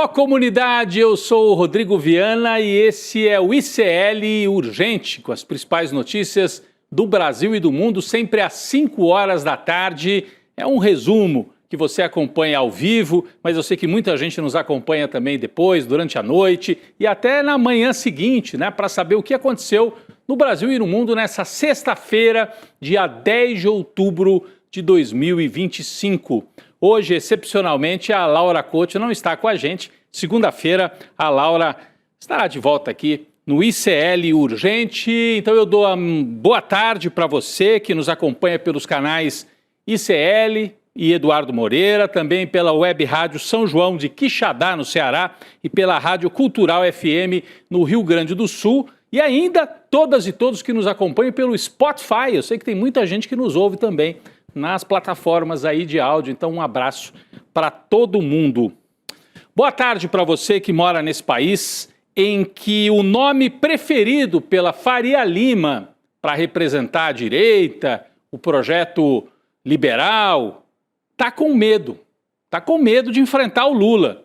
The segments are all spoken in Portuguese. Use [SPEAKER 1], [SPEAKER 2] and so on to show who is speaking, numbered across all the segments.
[SPEAKER 1] Alô, comunidade, eu sou o Rodrigo Viana e esse é o ICL Urgente, com as principais notícias do Brasil e do mundo, sempre às 5 horas da tarde. É um resumo que você acompanha ao vivo, mas eu sei que muita gente nos acompanha também depois, durante a noite e até na manhã seguinte, né, para saber o que aconteceu no Brasil e no mundo nessa sexta-feira, dia 10 de outubro de 2025. Hoje, excepcionalmente, a Laura Couto não está com a gente. Segunda-feira, a Laura estará de volta aqui no ICL Urgente. Então eu dou boa tarde para você que nos acompanha pelos canais ICL e Eduardo Moreira, também pela Web Rádio São João de Quixadá, no Ceará, e pela Rádio Cultural FM no Rio Grande do Sul. E ainda todas e todos que nos acompanham pelo Spotify. Eu sei que tem muita gente que nos ouve também nas plataformas aí de áudio, então um abraço para todo mundo. Boa tarde para você que mora nesse país em que o nome preferido pela Faria Lima para representar a direita, o projeto liberal, está com medo de enfrentar o Lula.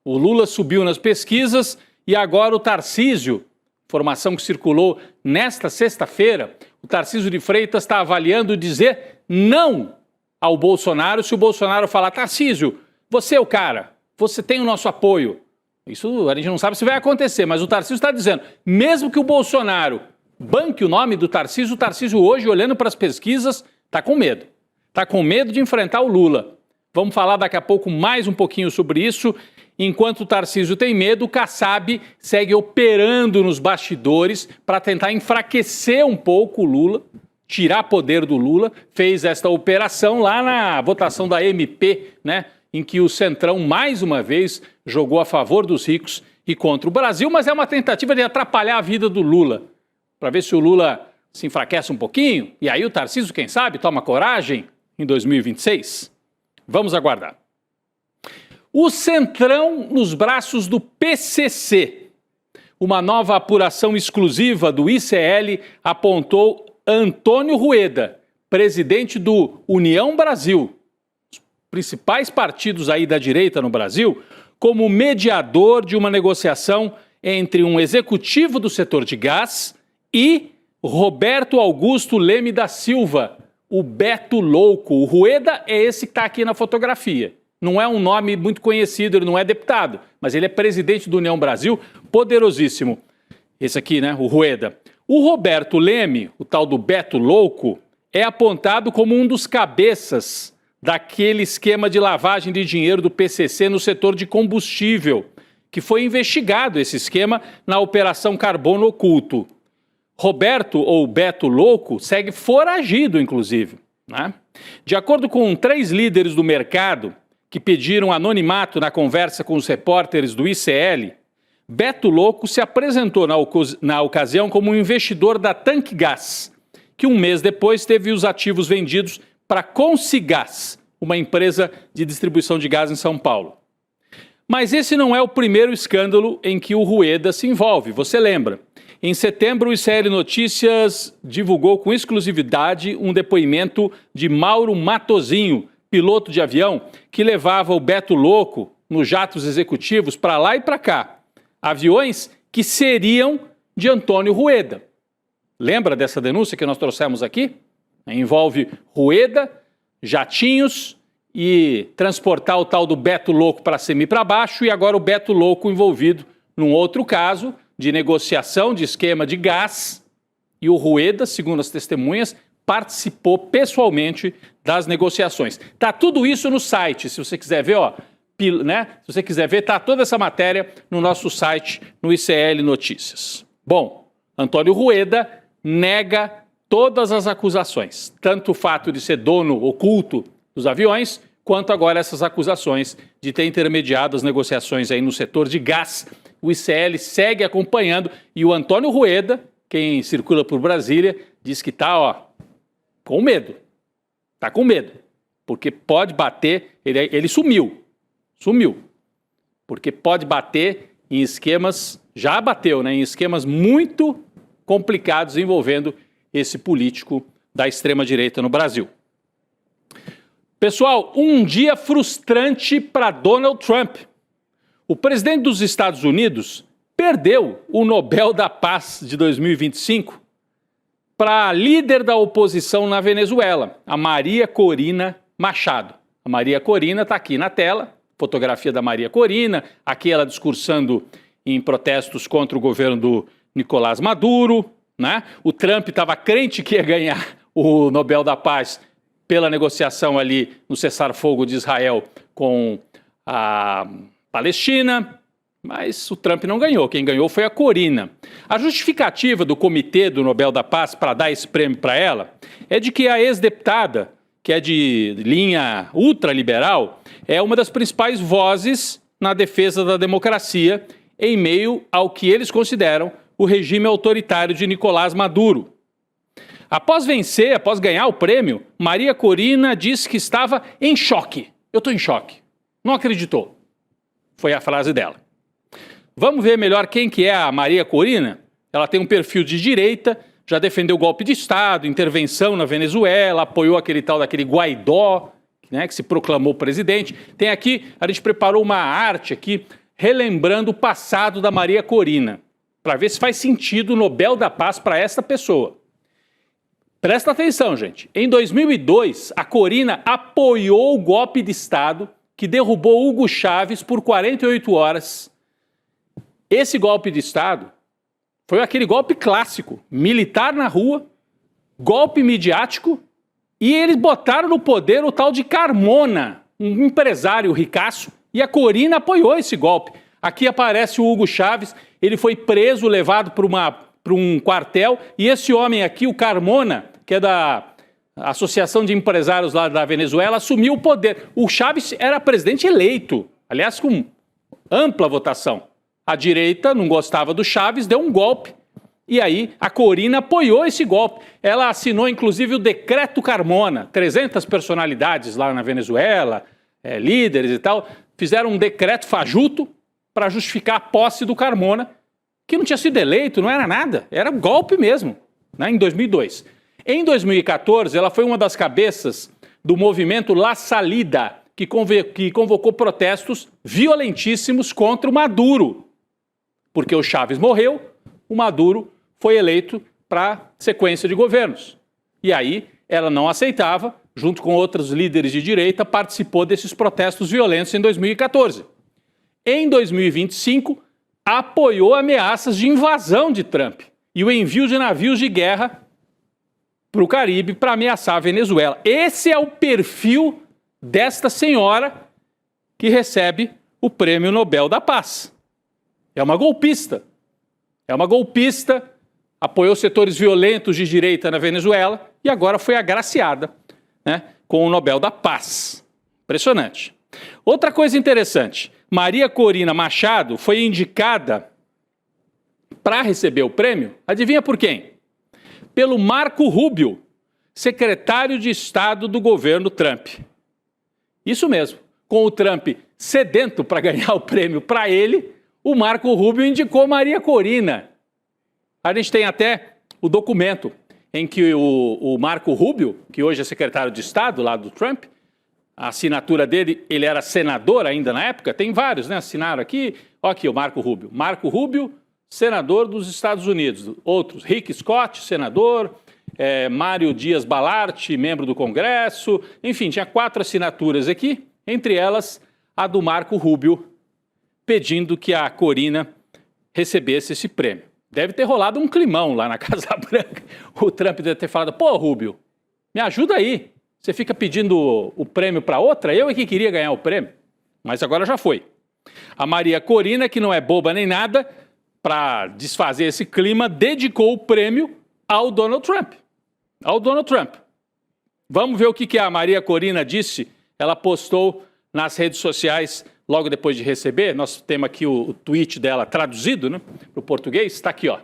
[SPEAKER 1] O Lula subiu nas pesquisas e agora o Tarcísio, informação que circulou nesta sexta-feira, o Tarcísio de Freitas está avaliando dizer não ao Bolsonaro se o Bolsonaro falar: Tarcísio, você é o cara, você tem o nosso apoio. Isso a gente não sabe se vai acontecer, mas o Tarcísio está dizendo, mesmo que o Bolsonaro banque o nome do Tarcísio, o Tarcísio hoje, olhando para as pesquisas, está com medo. Está com medo de enfrentar o Lula. Vamos falar daqui a pouco mais um pouquinho sobre isso. Enquanto o Tarcísio tem medo, o Kassab segue operando nos bastidores para tentar enfraquecer um pouco o Lula, tirar poder do Lula. Fez esta operação lá na votação da MP, né, em que o Centrão, mais uma vez, jogou a favor dos ricos e contra o Brasil, mas é uma tentativa de atrapalhar a vida do Lula, para ver se o Lula se enfraquece um pouquinho, e aí o Tarcísio, quem sabe, toma coragem em 2026. Vamos aguardar. O Centrão nos braços do PCC. Uma nova apuração exclusiva do ICL apontou Antônio Rueda, presidente do União Brasil, os principais partidos aí da direita no Brasil, como mediador de uma negociação entre um executivo do setor de gás e Roberto Augusto Leme da Silva, o Beto Louco. O Rueda é esse que está aqui na fotografia. Não é um nome muito conhecido, ele não é deputado, mas ele é presidente do União Brasil, poderosíssimo. Esse aqui, né, o Rueda. O Roberto Leme, o tal do Beto Louco, é apontado como um dos cabeças daquele esquema de lavagem de dinheiro do PCC no setor de combustível, que foi investigado esse esquema na Operação Carbono Oculto. Roberto, ou Beto Louco, segue foragido, inclusive, né? De acordo com 3 líderes do mercado que pediram anonimato na conversa com os repórteres do ICL, Beto Louco se apresentou na ocasião como um investidor da Tanque Gás, que um mês depois teve os ativos vendidos para Consigás, uma empresa de distribuição de gás em São Paulo. Mas esse não é o primeiro escândalo em que o Rueda se envolve, você lembra? Em setembro, o ICL Notícias divulgou com exclusividade um depoimento de Mauro Matozinho, piloto de avião, que levava o Beto Louco nos jatos executivos para lá e para cá. Aviões que seriam de Antônio Rueda. Lembra dessa denúncia que nós trouxemos aqui? Envolve Rueda, jatinhos e transportar o tal do Beto Louco para cima e para baixo, e agora o Beto Louco envolvido num outro caso de negociação de esquema de gás, e o Rueda, segundo as testemunhas, participou pessoalmente das negociações. Tá tudo isso no site, se você quiser ver, ó, né? Se você quiser ver, tá toda essa matéria no nosso site, no ICL Notícias. Bom, Antônio Rueda nega todas as acusações, tanto o fato de ser dono oculto dos aviões, quanto agora essas acusações de ter intermediado as negociações aí no setor de gás. O ICL segue acompanhando e o Antônio Rueda, quem circula por Brasília, diz que está, ó, com medo. Está com medo, porque pode bater, ele sumiu, porque pode bater em esquemas, já bateu, né, em esquemas muito complicados envolvendo esse político da extrema-direita no Brasil. Pessoal, um dia frustrante para Donald Trump. O presidente dos Estados Unidos perdeu o Nobel da Paz de 2025 para a líder da oposição na Venezuela, a Maria Corina Machado. A Maria Corina está aqui na tela, fotografia da Maria Corina, aqui ela discursando em protestos contra o governo do Nicolás Maduro, né? O Trump estava crente que ia ganhar o Nobel da Paz pela negociação ali no cessar-fogo de Israel com a Palestina, mas o Trump não ganhou. Quem ganhou foi a Corina. A justificativa do Comitê do Nobel da Paz para dar esse prêmio para ela é de que a ex-deputada, que é de linha ultraliberal, é uma das principais vozes na defesa da democracia em meio ao que eles consideram o regime autoritário de Nicolás Maduro. Após vencer, após ganhar o prêmio, Maria Corina disse que estava em choque. Eu estou em choque. Não acreditou. Foi a frase dela. Vamos ver melhor quem que é a Maria Corina? Ela tem um perfil de direita, já defendeu golpe de Estado, intervenção na Venezuela, apoiou aquele tal daquele Guaidó, né, que se proclamou presidente. Tem aqui, a gente preparou uma arte aqui, relembrando o passado da Maria Corina, para ver se faz sentido o Nobel da Paz para essa pessoa. Presta atenção, gente. Em 2002, a Corina apoiou o golpe de Estado que derrubou Hugo Chávez por 48 horas. Esse golpe de Estado foi aquele golpe clássico, militar na rua, golpe midiático, e eles botaram no poder o tal de Carmona, um empresário ricaço, e a Corina apoiou esse golpe. Aqui aparece o Hugo Chávez, ele foi preso, levado para um quartel, e esse homem aqui, o Carmona, que é da Associação de Empresários lá da Venezuela, assumiu o poder. O Chávez era presidente eleito, aliás, com ampla votação. A direita não gostava do Chávez, deu um golpe. E aí a Corina apoiou esse golpe. Ela assinou, inclusive, o Decreto Carmona. 300 personalidades lá na Venezuela, líderes e tal, fizeram um decreto fajuto para justificar a posse do Carmona, que não tinha sido eleito, não era nada, era um golpe mesmo, né, em 2002. Em 2014, ela foi uma das cabeças do movimento La Salida, que convocou protestos violentíssimos contra o Maduro. Porque o Chávez morreu, o Maduro foi eleito para sequência de governos. E aí ela não aceitava, junto com outros líderes de direita, participou desses protestos violentos em 2014. Em 2025, apoiou ameaças de invasão de Trump e o envio de navios de guerra para o Caribe para ameaçar a Venezuela. Esse é o perfil desta senhora que recebe o Prêmio Nobel da Paz. É uma golpista. É uma golpista, apoiou setores violentos de direita na Venezuela e agora foi agraciada, né, com o Nobel da Paz. Impressionante. Outra coisa interessante, Maria Corina Machado foi indicada para receber o prêmio, adivinha por quem? Pelo Marco Rubio, secretário de Estado do governo Trump. Isso mesmo, com o Trump sedento para ganhar o prêmio para ele, o Marco Rubio indicou Maria Corina. A gente tem até o documento em que o Marco Rubio, que hoje é secretário de Estado lá do Trump, a assinatura dele, ele era senador ainda na época, tem vários, né? Assinaram aqui, ó aqui o Marco Rubio. Marco Rubio, senador dos Estados Unidos. Outros, Rick Scott, senador, Mário Dias Balart, membro do Congresso, enfim, tinha 4 assinaturas aqui, entre elas a do Marco Rubio, pedindo que a Corina recebesse esse prêmio. Deve ter rolado um climão lá na Casa Branca. O Trump deve ter falado, pô, Rubio, me ajuda aí. Você fica pedindo o prêmio para outra? Eu é que queria ganhar o prêmio. Mas agora já foi. A Maria Corina, que não é boba nem nada, para desfazer esse clima, dedicou o prêmio ao Donald Trump. Ao Donald Trump. Vamos ver o que a Maria Corina disse. Ela postou nas redes sociais logo depois de receber. Nós temos aqui o tweet dela traduzido, né, para o português. Está aqui, ó.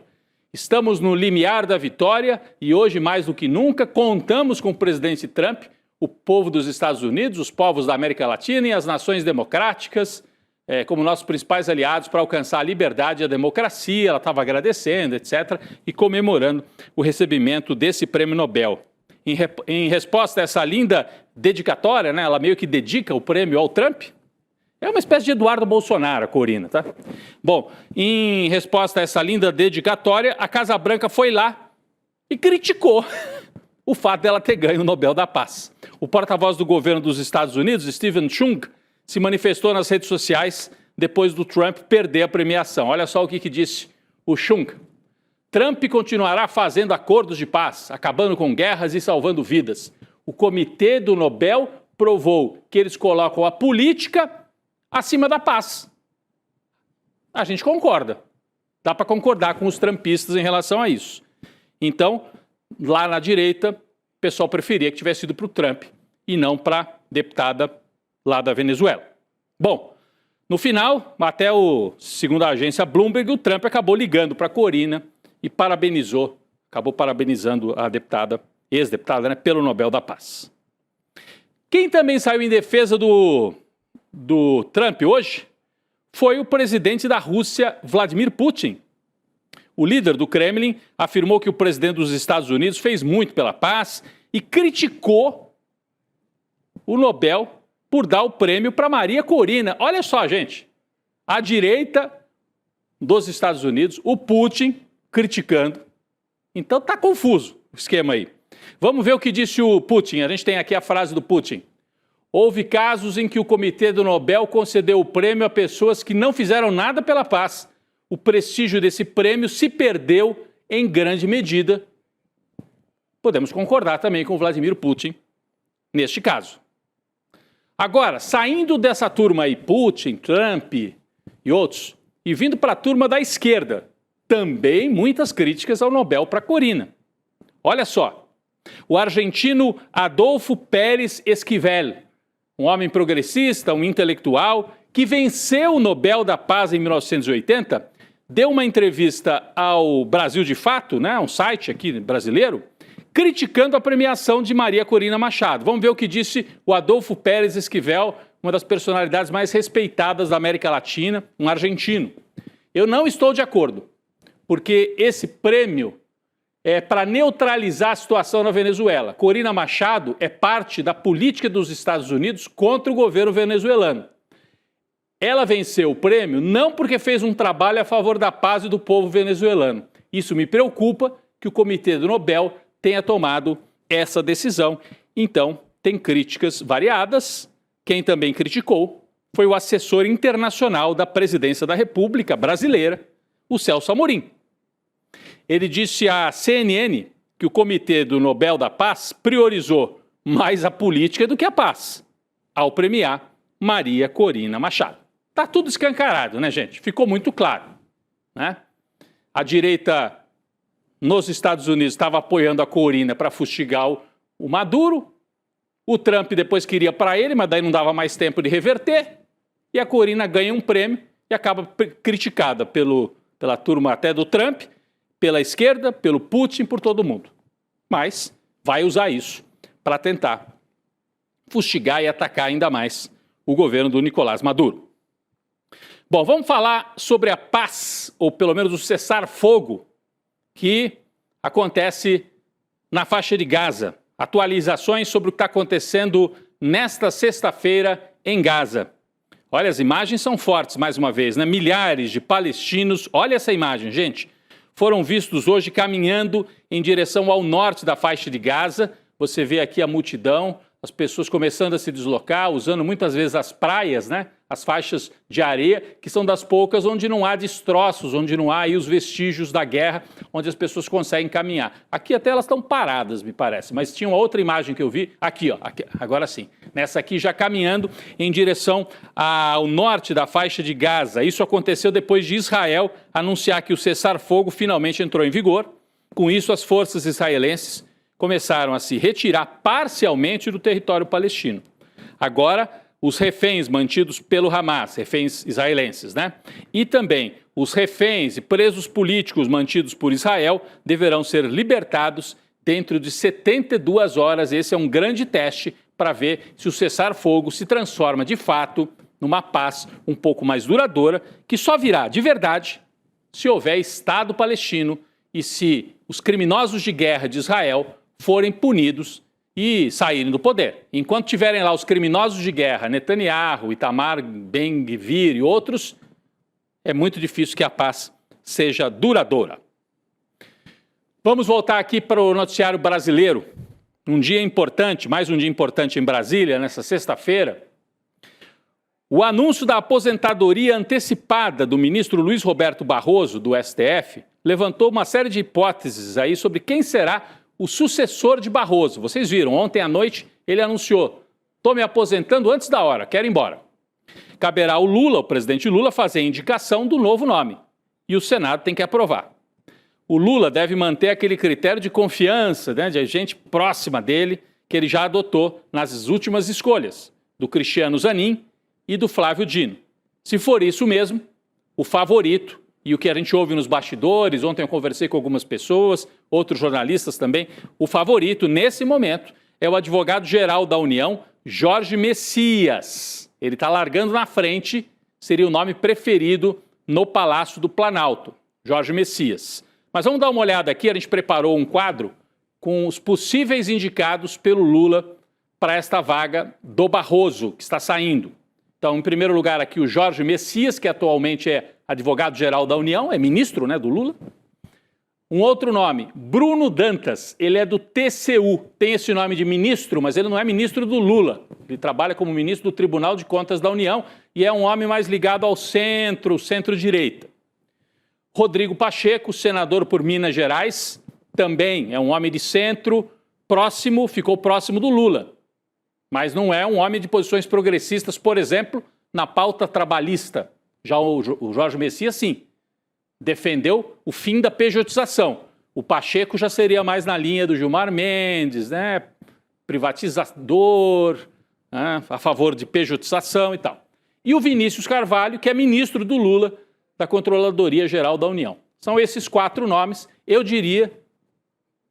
[SPEAKER 1] Estamos no limiar da vitória e hoje, mais do que nunca, contamos com o presidente Trump, o povo dos Estados Unidos, os povos da América Latina e as nações democráticas como nossos principais aliados para alcançar a liberdade e a democracia. Ela estava agradecendo, etc., e comemorando o recebimento desse prêmio Nobel. Em resposta a essa linda dedicatória, né, ela meio que dedica o prêmio ao Trump, É uma espécie de Eduardo Bolsonaro, a Corina, tá? Bom, em resposta a essa linda dedicatória, a Casa Branca foi lá e criticou o fato dela ter ganho o Nobel da Paz. O porta-voz do governo dos Estados Unidos, Steven Chung, se manifestou nas redes sociais depois do Trump perder a premiação. Olha só o que disse o Chung. Trump continuará fazendo acordos de paz, acabando com guerras e salvando vidas. O Comitê do Nobel provou que eles colocam a política acima da paz. A gente concorda. Dá para concordar com os trumpistas em relação a isso. Então, lá na direita, o pessoal preferia que tivesse ido para o Trump e não para a deputada lá da Venezuela. Bom, no final, segundo a agência Bloomberg, o Trump acabou ligando para a Corina e acabou parabenizando a deputada, ex-deputada, né, pelo Nobel da Paz. Quem também saiu em defesa do Trump hoje foi o presidente da Rússia, Vladimir Putin. O líder do Kremlin afirmou que o presidente dos Estados Unidos fez muito pela paz e criticou o Nobel por dar o prêmio para Maria Corina. Olha só, gente, a direita dos Estados Unidos, o Putin criticando. Então tá confuso o esquema aí. Vamos ver o que disse o Putin. A gente tem aqui a frase do Putin. Houve casos em que o Comitê do Nobel concedeu o prêmio a pessoas que não fizeram nada pela paz. O prestígio desse prêmio se perdeu em grande medida. Podemos concordar também com Vladimir Putin neste caso. Agora, saindo dessa turma aí, Putin, Trump e outros, e vindo para a turma da esquerda, também muitas críticas ao Nobel para Corina. Olha só, o argentino Adolfo Pérez Esquivel, um homem progressista, um intelectual, que venceu o Nobel da Paz em 1980, deu uma entrevista ao Brasil de Fato, né, um site aqui brasileiro, criticando a premiação de Maria Corina Machado. Vamos ver o que disse o Adolfo Pérez Esquivel, uma das personalidades mais respeitadas da América Latina, um argentino. Eu não estou de acordo, porque esse prêmio é para neutralizar a situação na Venezuela. Corina Machado é parte da política dos Estados Unidos contra o governo venezuelano. Ela venceu o prêmio não porque fez um trabalho a favor da paz e do povo venezuelano. Isso me preocupa que o Comitê do Nobel tenha tomado essa decisão. Então, tem críticas variadas. Quem também criticou foi o assessor internacional da Presidência da República brasileira, o Celso Amorim. Ele disse à CNN que o Comitê do Nobel da Paz priorizou mais a política do que a paz, ao premiar Maria Corina Machado. Tá tudo escancarado, né, gente? Ficou muito claro, né? A direita nos Estados Unidos estava apoiando a Corina para fustigar o Maduro. O Trump depois queria para ele, mas daí não dava mais tempo de reverter. E a Corina ganha um prêmio e acaba criticada pela turma até do Trump, pela esquerda, pelo Putin, por todo mundo. Mas vai usar isso para tentar fustigar e atacar ainda mais o governo do Nicolás Maduro. Bom, vamos falar sobre a paz, ou pelo menos o cessar-fogo, que acontece na faixa de Gaza. Atualizações sobre o que está acontecendo nesta sexta-feira em Gaza. Olha, as imagens são fortes, mais uma vez, né? Milhares de palestinos, olha essa imagem, gente, foram vistos hoje caminhando em direção ao norte da faixa de Gaza. Você vê aqui a multidão, as pessoas começando a se deslocar, usando muitas vezes as praias, né? As faixas de areia, que são das poucas onde não há destroços, onde não há aí os vestígios da guerra, onde as pessoas conseguem caminhar. Aqui até elas estão paradas, me parece, mas tinha uma outra imagem que eu vi, aqui, ó, aqui, agora sim. Nessa aqui já caminhando em direção ao norte da faixa de Gaza. Isso aconteceu depois de Israel anunciar que o cessar-fogo finalmente entrou em vigor. Com isso, as forças israelenses começaram a se retirar parcialmente do território palestino. Agora, os reféns mantidos pelo Hamas, reféns israelenses, né? E também os reféns e presos políticos mantidos por Israel deverão ser libertados dentro de 72 horas. Esse é um grande teste para ver se o cessar-fogo se transforma de fato numa paz um pouco mais duradoura, que só virá de verdade se houver Estado palestino e se os criminosos de guerra de Israel forem punidos e saírem do poder. Enquanto tiverem lá os criminosos de guerra, Netanyahu, Itamar Ben-Gvir e outros, é muito difícil que a paz seja duradoura. Vamos voltar aqui para o noticiário brasileiro. Um dia importante, mais um dia importante em Brasília, nessa sexta-feira. O anúncio da aposentadoria antecipada do ministro Luiz Roberto Barroso, do STF, levantou uma série de hipóteses aí sobre quem será o sucessor de Barroso. Vocês viram, ontem à noite ele anunciou: estou me aposentando antes da hora, quero ir embora. Caberá ao Lula, o presidente Lula, fazer a indicação do novo nome. E o Senado tem que aprovar. O Lula deve manter aquele critério de confiança, né, de gente próxima dele, que ele já adotou nas últimas escolhas, do Cristiano Zanin e do Flávio Dino. Se for isso mesmo, o favorito, e o que a gente ouve nos bastidores, ontem eu conversei com algumas pessoas, outros jornalistas também, o favorito nesse momento é o advogado-geral da União, Jorge Messias. Ele está largando na frente, seria o nome preferido no Palácio do Planalto, Jorge Messias. Mas vamos dar uma olhada aqui, a gente preparou um quadro com os possíveis indicados pelo Lula para esta vaga do Barroso, que está saindo. Então, em primeiro lugar aqui o Jorge Messias, que atualmente é advogado-geral da União, é ministro, né, do Lula. Um outro nome, Bruno Dantas, ele é do TCU, tem esse nome de ministro, mas ele não é ministro do Lula. Ele trabalha como ministro do Tribunal de Contas da União e é um homem mais ligado ao centro-direita. Rodrigo Pacheco, senador por Minas Gerais, também é um homem de centro, ficou próximo do Lula. Mas não é um homem de posições progressistas, por exemplo, na pauta trabalhista. Já o Jorge Messias, sim, defendeu o fim da pejotização. O Pacheco já seria mais na linha do Gilmar Mendes, né? Privatizador, né? A favor de pejotização e tal. E o Vinícius Carvalho, que é ministro do Lula, da Controladoria Geral da União. São esses 4 nomes, eu diria,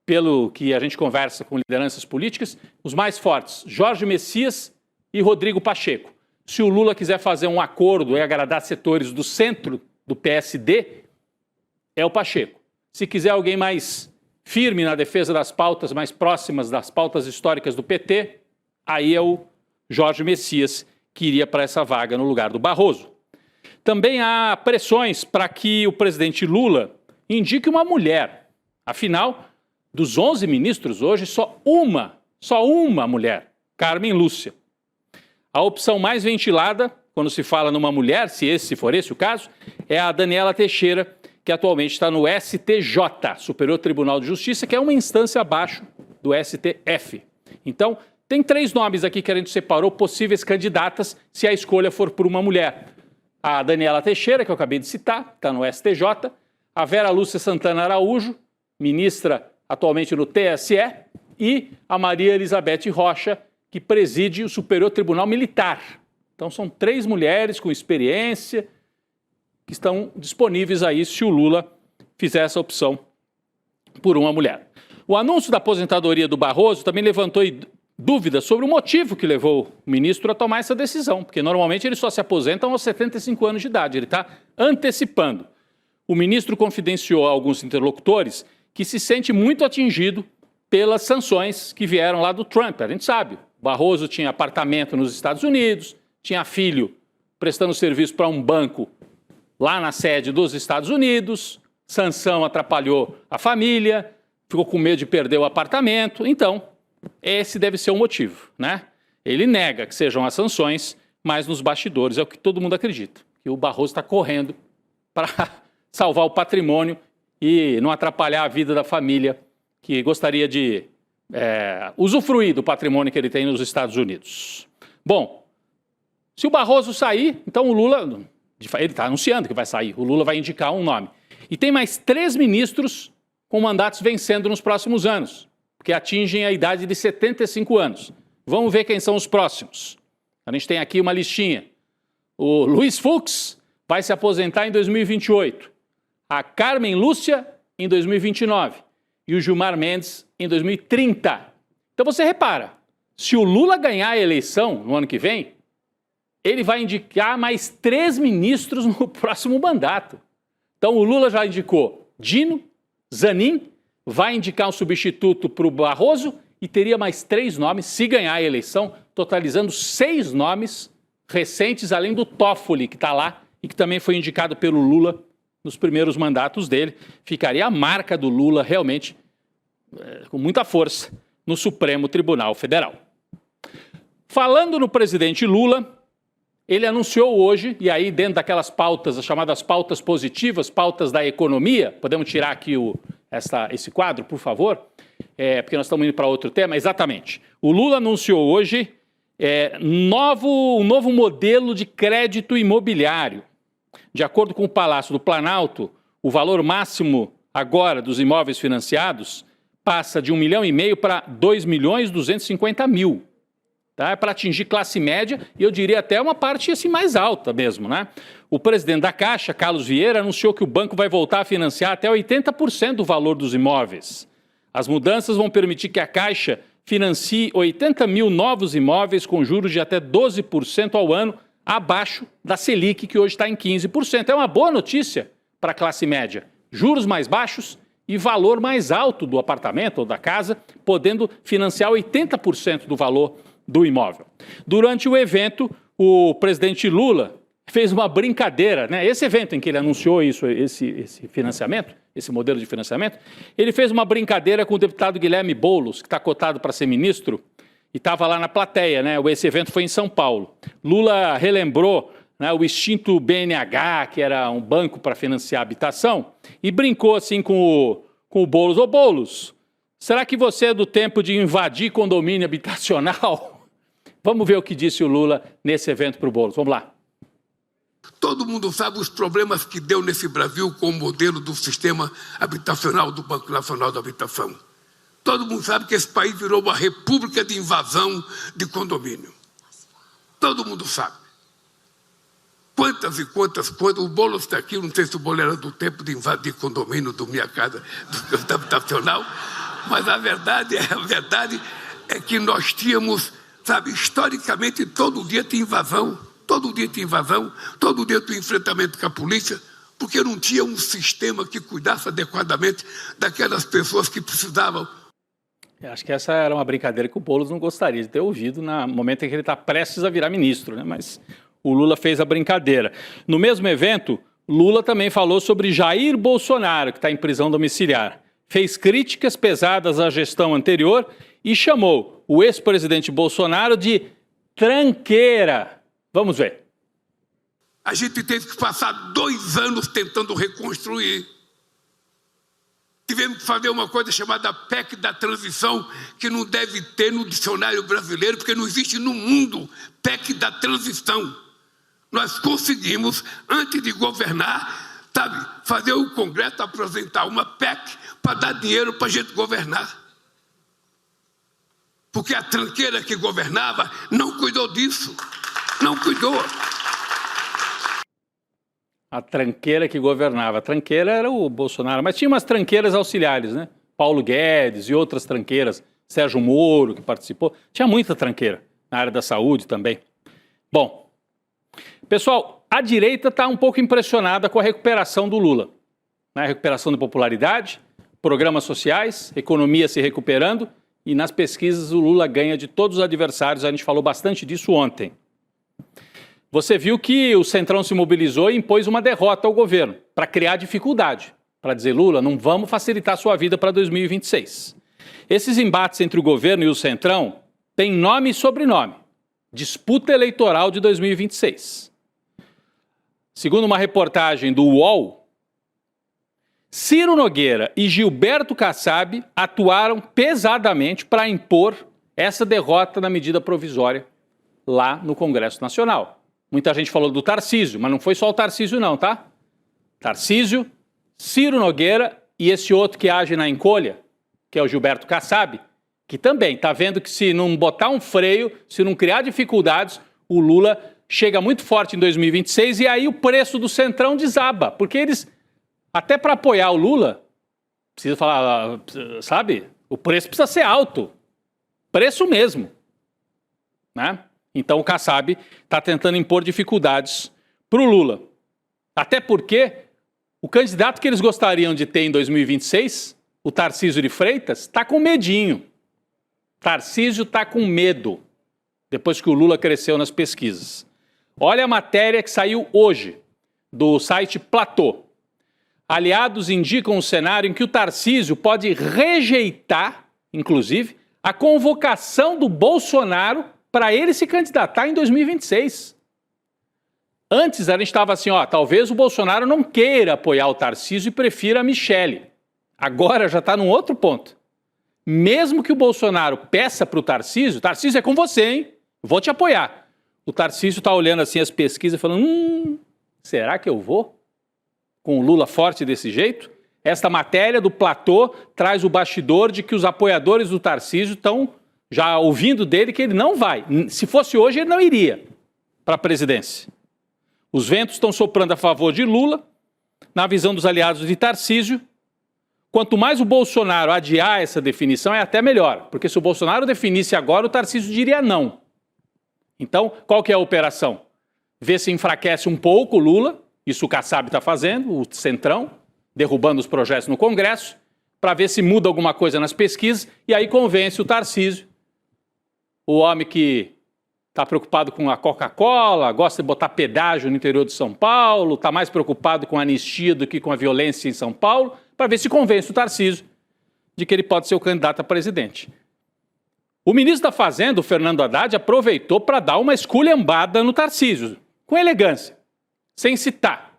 [SPEAKER 1] pelo que a gente conversa com lideranças políticas, os mais fortes, Jorge Messias e Rodrigo Pacheco. Se o Lula quiser fazer um acordo e agradar setores do centro do PSD, é o Pacheco. Se quiser alguém mais firme na defesa das pautas mais próximas das pautas históricas do PT, aí é o Jorge Messias que iria para essa vaga no lugar do Barroso. Também há pressões para que o presidente Lula indique uma mulher. Afinal, dos 11 ministros hoje, só uma mulher, Carmen Lúcia. A opção mais ventilada, quando se fala numa mulher, se for esse o caso, é a Daniela Teixeira, que atualmente está no STJ, Superior Tribunal de Justiça, que é uma instância abaixo do STF. Então, tem 3 nomes aqui que a gente separou, possíveis candidatas, se a escolha for por uma mulher. A Daniela Teixeira, que eu acabei de citar, está no STJ, a Vera Lúcia Santana Araújo, ministra atualmente no TSE, e a Maria Elizabeth Rocha, que preside o Superior Tribunal Militar. Então são 3 mulheres com experiência que estão disponíveis aí se o Lula fizer essa opção por uma mulher. O anúncio da aposentadoria do Barroso também levantou dúvidas sobre o motivo que levou o ministro a tomar essa decisão, porque normalmente eles só se aposentam aos 75 anos de idade, ele está antecipando. O ministro confidenciou a alguns interlocutores que se sente muito atingido pelas sanções que vieram lá do Trump. A gente sabe, Barroso tinha apartamento nos Estados Unidos, tinha filho prestando serviço para um banco lá na sede dos Estados Unidos, sanção atrapalhou a família, ficou com medo de perder o apartamento. Então, esse deve ser o motivo, né? Ele nega que sejam as sanções, mas nos bastidores é o que todo mundo acredita, que o Barroso está correndo para salvar o patrimônio e não atrapalhar a vida da família que gostaria de usufruir do patrimônio que ele tem nos Estados Unidos. Bom, se o Barroso sair, então o Lula, ele está anunciando que vai sair, o Lula vai indicar um nome. E tem mais 3 ministros com mandatos vencendo nos próximos anos, que atingem a idade de 75 anos. Vamos ver quem são os próximos. A gente tem aqui uma listinha. O Luiz Fux vai se aposentar em 2028. A Carmen Lúcia em 2029. E o Gilmar Mendes em 2030. Então você repara, se o Lula ganhar a eleição no ano que vem, ele vai indicar mais 3 ministros no próximo mandato. Então o Lula já indicou Dino, Zanin, vai indicar um substituto para o Barroso e teria mais 3 nomes se ganhar a eleição, totalizando 6 nomes recentes, além do Toffoli, que está lá e que também foi indicado pelo Lula nos primeiros mandatos dele. Ficaria a marca do Lula realmente com muita força no Supremo Tribunal Federal. Falando no presidente Lula, ele anunciou hoje, e aí dentro daquelas pautas, as chamadas pautas positivas, pautas da economia, podemos tirar aqui esse quadro, por favor? Porque nós estamos indo para outro tema, exatamente. O Lula anunciou hoje um novo modelo de crédito imobiliário. De acordo com o Palácio do Planalto, o valor máximo agora dos imóveis financiados passa de 1,5 milhão para 2.250.000. Tá? Para atingir classe média e eu diria até uma parte assim, mais alta mesmo, né? O presidente da Caixa, Carlos Vieira, anunciou que o banco vai voltar a financiar até 80% do valor dos imóveis. As mudanças vão permitir que a Caixa financie 80.000 novos imóveis com juros de até 12% ao ano, abaixo da Selic, que hoje está em 15%. É uma boa notícia para a classe média. Juros mais baixos e valor mais alto do apartamento ou da casa, podendo financiar 80% do valor do imóvel. Durante o evento, o presidente Lula fez uma brincadeira, né? Esse evento em que ele anunciou esse financiamento, esse modelo de financiamento, ele fez uma brincadeira com o deputado Guilherme Boulos, que está cotado para ser ministro, e estava lá na plateia, né? Esse evento foi em São Paulo. Lula relembrou, né, o extinto BNH, que era um banco para financiar habitação, e brincou assim com o Boulos. Ô Boulos, será que você é do tempo de invadir condomínio habitacional? Vamos ver o que disse o Lula nesse evento para o Boulos. Vamos lá.
[SPEAKER 2] Todo mundo sabe os problemas que deu nesse Brasil com o modelo do sistema habitacional do Banco Nacional da Habitação. Todo mundo sabe que esse país virou uma república de invasão de condomínio. Todo mundo sabe. Quantas e quantas. O Boulos está aqui, não sei se o Boulos era do tempo de invadir condomínio do Minha Casa do habitacional, mas a verdade é que nós tínhamos, sabe, historicamente, todo dia tinha invasão, todo dia tinha enfrentamento com a polícia, porque não tinha um sistema que cuidasse adequadamente daquelas pessoas que precisavam.
[SPEAKER 1] Eu acho que essa era uma brincadeira que o Boulos não gostaria de ter ouvido no momento em que ele está prestes a virar ministro, né? Mas o Lula fez a brincadeira. No mesmo evento, Lula também falou sobre Jair Bolsonaro, que está em prisão domiciliar. Fez críticas pesadas à gestão anterior e chamou o ex-presidente Bolsonaro de tranqueira. Vamos ver.
[SPEAKER 2] A gente teve que passar 2 anos tentando reconstruir. Tivemos que fazer uma coisa chamada PEC da transição, que não deve ter no dicionário brasileiro, porque não existe no mundo PEC da transição. Nós conseguimos, antes de governar, sabe, fazer o Congresso apresentar uma PEC para dar dinheiro para a gente governar. Porque a tranqueira que governava não cuidou disso. Não cuidou.
[SPEAKER 1] A tranqueira que governava. A tranqueira era o Bolsonaro, mas tinha umas tranqueiras auxiliares, né? Paulo Guedes e outras tranqueiras. Sérgio Moro, que participou. Tinha muita tranqueira na área da saúde também. Bom, pessoal, a direita está um pouco impressionada com a recuperação do Lula. Né? Recuperação da popularidade, programas sociais, economia se recuperando e nas pesquisas o Lula ganha de todos os adversários. A gente falou bastante disso ontem. Você viu que o Centrão se mobilizou e impôs uma derrota ao governo para criar dificuldade, para dizer, Lula, não vamos facilitar a sua vida para 2026. Esses embates entre o governo e o Centrão têm nome e sobrenome. Disputa eleitoral de 2026. Segundo uma reportagem do UOL, Ciro Nogueira e Gilberto Kassab atuaram pesadamente para impor essa derrota na medida provisória lá no Congresso Nacional. Muita gente falou do Tarcísio, mas não foi só o Tarcísio não, tá? Tarcísio, Ciro Nogueira e esse outro que age na encolha, que é o Gilberto Kassab, que também está vendo que se não botar um freio, se não criar dificuldades, o Lula chega muito forte em 2026 e aí o preço do Centrão desaba, porque eles, até para apoiar o Lula, precisa falar, sabe, o preço precisa ser alto, preço mesmo, né? Então o Kassab está tentando impor dificuldades para o Lula. Até porque o candidato que eles gostariam de ter em 2026, o Tarcísio de Freitas, está com medinho. Tarcísio está com medo, depois que o Lula cresceu nas pesquisas. Olha a matéria que saiu hoje, do site Platô. Aliados indicam um cenário em que o Tarcísio pode rejeitar, inclusive, a convocação do Bolsonaro para ele se candidatar em 2026. Antes a gente estava assim, talvez o Bolsonaro não queira apoiar o Tarcísio e prefira a Michele. Agora já está num outro ponto. Mesmo que o Bolsonaro peça para o Tarcísio é com você, hein? Vou te apoiar. O Tarcísio está olhando assim as pesquisas e falando, será que eu vou? Com o Lula forte desse jeito? Esta matéria do Platô traz o bastidor de que os apoiadores do Tarcísio estão já ouvindo dele que ele não vai. Se fosse hoje, ele não iria para a presidência. Os ventos estão soprando a favor de Lula, na visão dos aliados de Tarcísio. Quanto mais o Bolsonaro adiar essa definição, é até melhor. Porque se o Bolsonaro definisse agora, o Tarcísio diria não. Então, qual que é a operação? Ver se enfraquece um pouco o Lula, isso o Kassab está fazendo, o Centrão, derrubando os projetos no Congresso, para ver se muda alguma coisa nas pesquisas, e aí convence o Tarcísio, o homem que está preocupado com a Coca-Cola, gosta de botar pedágio no interior de São Paulo, está mais preocupado com a anistia do que com a violência em São Paulo, para ver se convence o Tarcísio de que ele pode ser o candidato a presidente. O ministro da Fazenda, o Fernando Haddad, aproveitou para dar uma esculhambada no Tarcísio, com elegância, sem citar.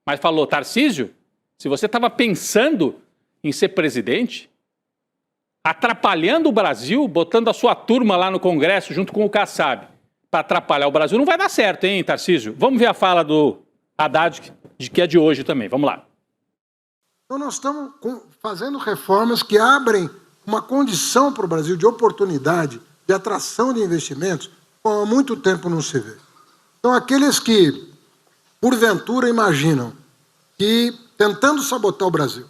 [SPEAKER 1] Mas falou, Tarcísio, se você estava pensando em ser presidente, atrapalhando o Brasil, botando a sua turma lá no Congresso junto com o Kassab, para atrapalhar o Brasil, não vai dar certo, hein, Tarcísio? Vamos ver a fala do Haddad, que é de hoje também. Vamos lá.
[SPEAKER 3] Então nós estamos fazendo reformas que abrem uma condição para o Brasil de oportunidade, de atração de investimentos, como há muito tempo não se vê. Então aqueles que, porventura, imaginam que, tentando sabotar o Brasil,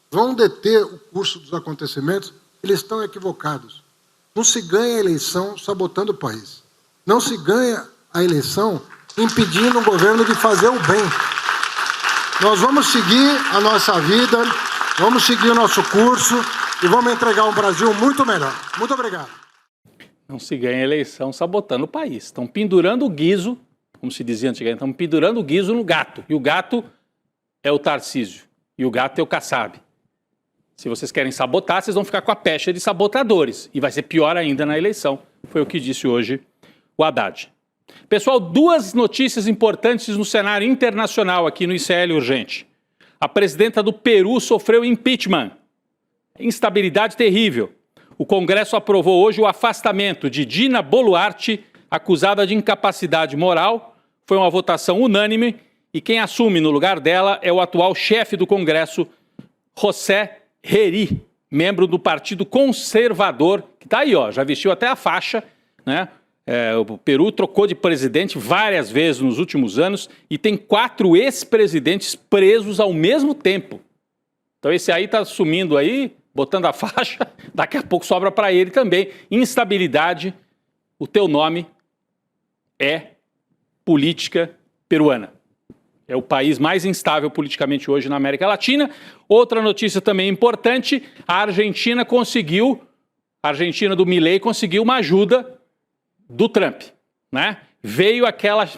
[SPEAKER 3] vão deter o curso dos acontecimentos, eles estão equivocados. Não se ganha a eleição sabotando o país. Não se ganha a eleição impedindo o governo de fazer o bem. Nós vamos seguir a nossa vida, vamos seguir o nosso curso e vamos entregar um Brasil muito melhor. Muito obrigado.
[SPEAKER 1] Não se ganha a eleição sabotando o país. Estão pendurando o guizo, como se dizia antigamente, estão pendurando o guizo no gato. E o gato é o Tarcísio. E o gato é o Kassab. Se vocês querem sabotar, vocês vão ficar com a pecha de sabotadores. E vai ser pior ainda na eleição. Foi o que disse hoje o Haddad. Pessoal, duas notícias importantes no cenário internacional aqui no ICL Urgente. A presidenta do Peru sofreu impeachment. Instabilidade terrível. O Congresso aprovou hoje o afastamento de Dina Boluarte, acusada de incapacidade moral. Foi uma votação unânime e quem assume no lugar dela é o atual chefe do Congresso, José Herri, membro do Partido Conservador, que está aí, já vestiu até a faixa, né? O Peru trocou de presidente várias vezes nos últimos anos e tem 4 ex-presidentes presos ao mesmo tempo. Então esse aí está assumindo aí, botando a faixa, daqui a pouco sobra para ele também. Instabilidade, o teu nome é política peruana. É o país mais instável politicamente hoje na América Latina. Outra notícia também importante, a Argentina do Milei conseguiu uma ajuda do Trump, né? Veio aquela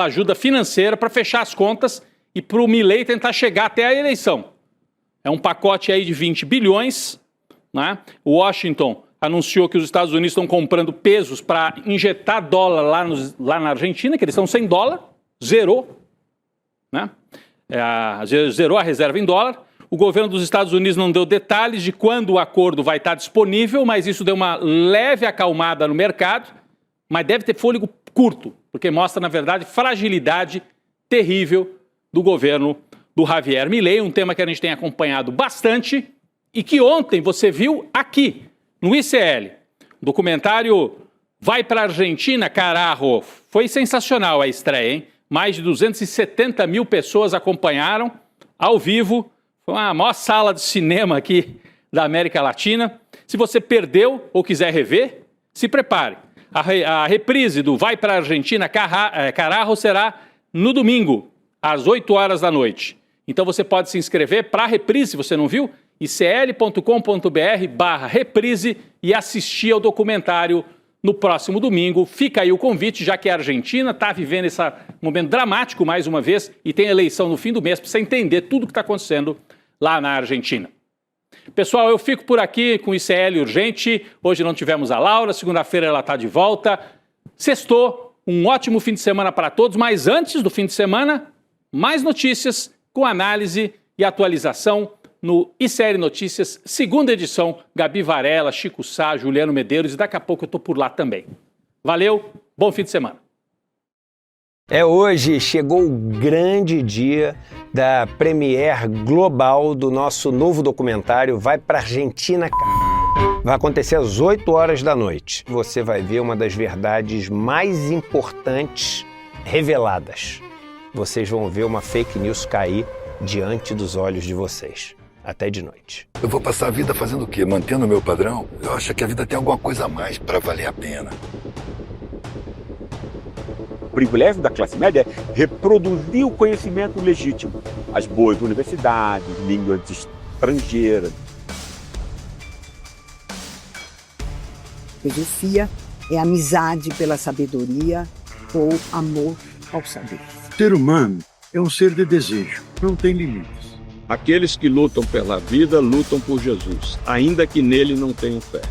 [SPEAKER 1] ajuda financeira para fechar as contas e para o Milei tentar chegar até a eleição. É um pacote aí de 20 bilhões, né? O Washington anunciou que os Estados Unidos estão comprando pesos para injetar dólar lá na Argentina, que eles estão sem dólar, zerou, né? Zerou a reserva em dólar. O governo dos Estados Unidos não deu detalhes de quando o acordo vai estar disponível, mas isso deu uma leve acalmada no mercado. Mas deve ter fôlego curto, porque mostra, na verdade, fragilidade terrível do governo do Javier Milei, um tema que a gente tem acompanhado bastante e que ontem você viu aqui, no ICL. O documentário Vai para a Argentina, Carajo. Foi sensacional a estreia, hein? Mais de 270 mil pessoas acompanharam ao vivo. Foi uma maior sala de cinema aqui da América Latina. Se você perdeu ou quiser rever, se prepare. A reprise do Vai para a Argentina, Carajo, será no domingo, às 8 horas da noite. Então você pode se inscrever para a reprise, se você não viu, icl.com.br/reprise e assistir ao documentário no próximo domingo. Fica aí o convite, já que a Argentina está vivendo esse momento dramático mais uma vez e tem eleição no fim do mês, para você entender tudo o que está acontecendo lá na Argentina. Pessoal, eu fico por aqui com o ICL Urgente. Hoje não tivemos a Laura, segunda-feira ela está de volta. Sextou, um ótimo fim de semana para todos, mas antes do fim de semana, mais notícias com análise e atualização no ICL Notícias, segunda edição, Gabi Varela, Chico Sá, Juliano Medeiros, e daqui a pouco eu estou por lá também. Valeu, bom fim de semana.
[SPEAKER 4] Hoje chegou o grande dia da premiere global do nosso novo documentário Vai Pra Argentina. Vai acontecer às 8 horas da noite. Você vai ver uma das verdades mais importantes reveladas. Vocês vão ver uma fake news cair diante dos olhos de vocês. Até de noite.
[SPEAKER 5] Eu vou passar a vida fazendo o quê? Mantendo o meu padrão? Eu acho que a vida tem alguma coisa a mais para valer a pena.
[SPEAKER 6] O privilégio da classe média é reproduzir o conhecimento legítimo. As boas universidades, línguas estrangeiras.
[SPEAKER 7] Filosofia é amizade pela sabedoria ou amor ao saber.
[SPEAKER 8] O ser humano é um ser de desejo, não tem limites.
[SPEAKER 9] Aqueles que lutam pela vida, lutam por Jesus, ainda que nele não tenham fé.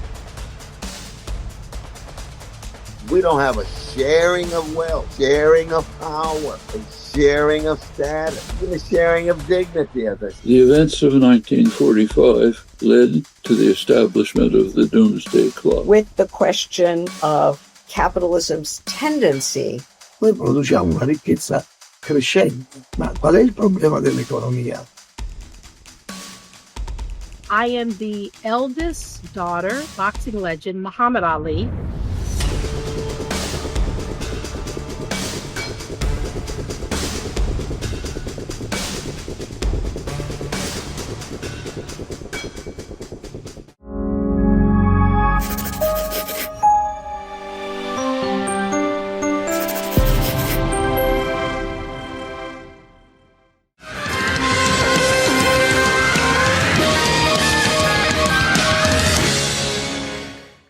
[SPEAKER 10] We don't have a sharing of wealth, sharing of power, and sharing of status, even a sharing of dignity.
[SPEAKER 11] The events of 1945 led to the establishment of the Doomsday Clock.
[SPEAKER 12] With the question of capitalism's tendency.
[SPEAKER 13] Noi produciamo una ricchezza crescente, ma qual è il problema dell'economia?
[SPEAKER 14] I am the eldest daughter, boxing legend Muhammad Ali.